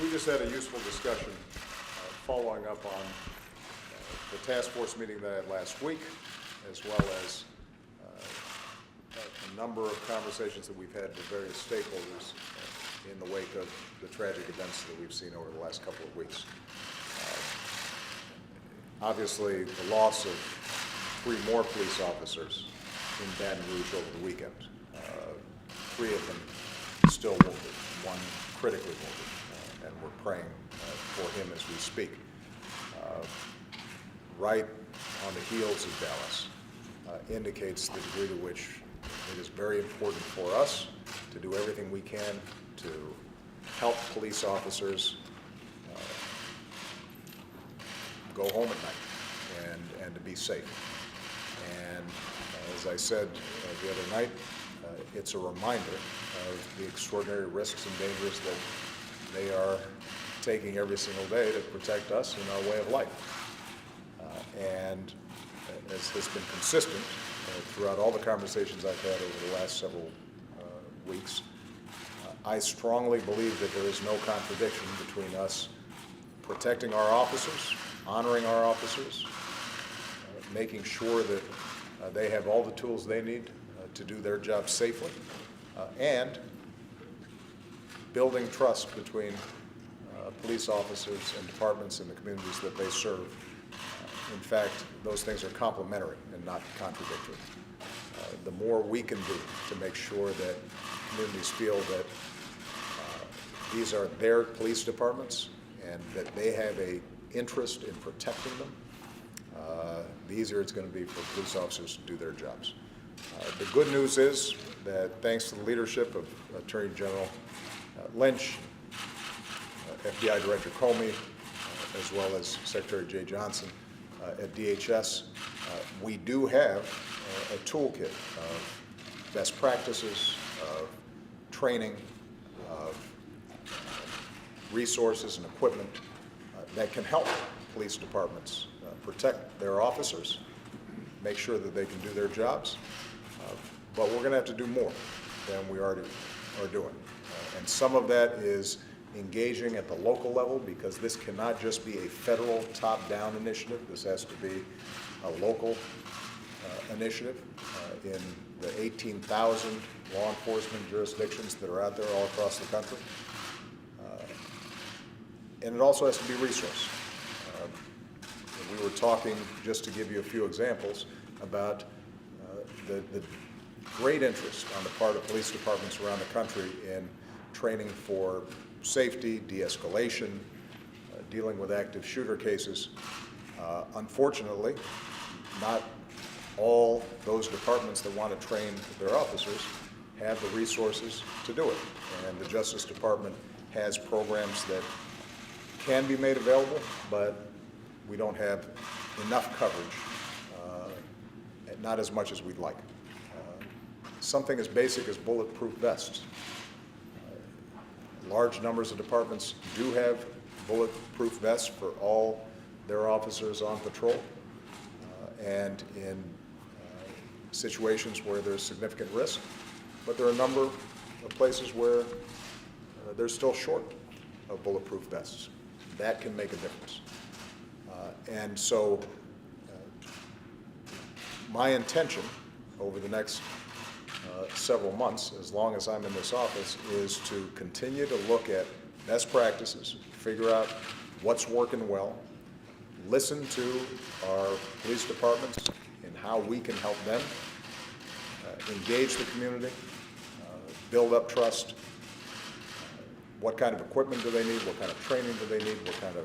We just had a useful discussion following up on the task force meeting that I had last week, as well as a number of conversations that we've had with various stakeholders in the wake of the tragic events that we've seen over the last couple of weeks. Obviously, the loss of 3 more police officers in Baton Rouge over the weekend. 3 of them still wounded, 1 critically wounded, and we're praying for him as we speak. Right on the heels of Dallas indicates the degree to which it is very important for us to do everything we can to help police officers go home at night and to be safe. And as I said the other night, it's a reminder of the extraordinary risks and dangers that they are taking every single day to protect us and our way of life. And as has been consistent throughout all the conversations I've had over the last several weeks, I strongly believe that there is no contradiction between us protecting our officers, honoring our officers, making sure that they have all the tools they need to do their job safely, and building trust between police officers and departments in the communities that they serve. In fact, those things are complementary and not contradictory. The more we can do to make sure that communities feel that these are their police departments and that they have an interest in protecting them, the easier it's going to be for police officers to do their jobs. The good news is that thanks to the leadership of Attorney General Lynch, FBI Director Comey, as well as Secretary Jay Johnson at DHS, we do have a toolkit of best practices, of training, of resources and equipment that can help police departments protect their officers, make sure that they can do their jobs, but we're going to have to do more than we already are doing. And some of that is engaging at the local level, because this cannot just be a federal top-down initiative. This has to be a local initiative in the 18,000 law enforcement jurisdictions that are out there all across the country. And it also has to be resourced. We were talking, just to give you a few examples, about the great interest on the part of police departments around the country in training for safety, de-escalation, dealing with active shooter cases. Unfortunately, not all those departments that want to train their officers have the resources to do it. And the Justice Department has programs that can be made available, but we don't have enough coverage, not as much as we'd like. Something as basic as bulletproof vests. Large numbers of departments do have bulletproof vests for all their officers on patrol, and in situations where there's significant risk, but there are a number of places where they're still short of bulletproof vests. That can make a difference. And so my intention over the next several months, as long as I'm in this office, is to continue to look at best practices, figure out what's working well, listen to our police departments and how we can help them, engage the community, build up trust. What kind of equipment do they need? What kind of training do they need? What kind of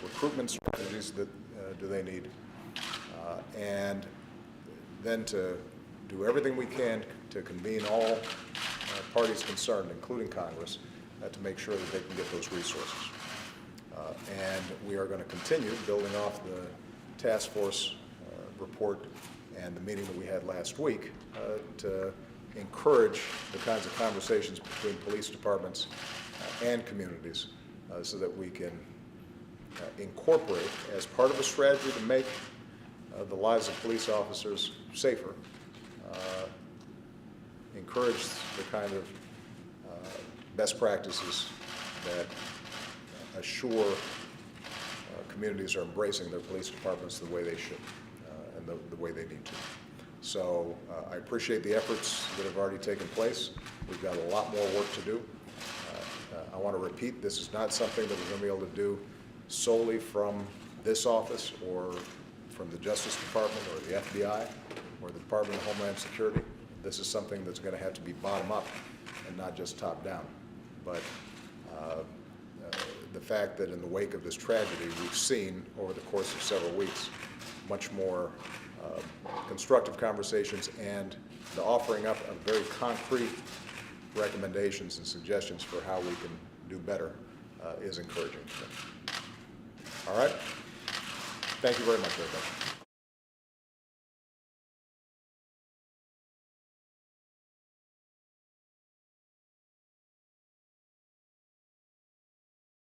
recruitment strategies do they need? And then to do everything we can to convene all parties concerned, including Congress, to make sure that they can get those resources. And we are going to continue building off the task force report and the meeting that we had last week to encourage the kinds of conversations between police departments and communities so that we can incorporate, as part of a strategy to make the lives of police officers safer, encourage the kind of best practices that assure communities are embracing their police departments the way they should and the way they need to. So I appreciate the efforts that have already taken place. We've got a lot more work to do. I want to repeat, this is not something that we're going to be able to do solely from this office or from the Justice Department or the FBI or the Department of Homeland Security. This is something that's going to have to be bottom up and not just top down. But the fact that in the wake of this tragedy, we've seen over the course of several weeks much more constructive conversations and the offering up of very concrete recommendations and suggestions for how we can do better is encouraging. All right? Thank you very much, everybody.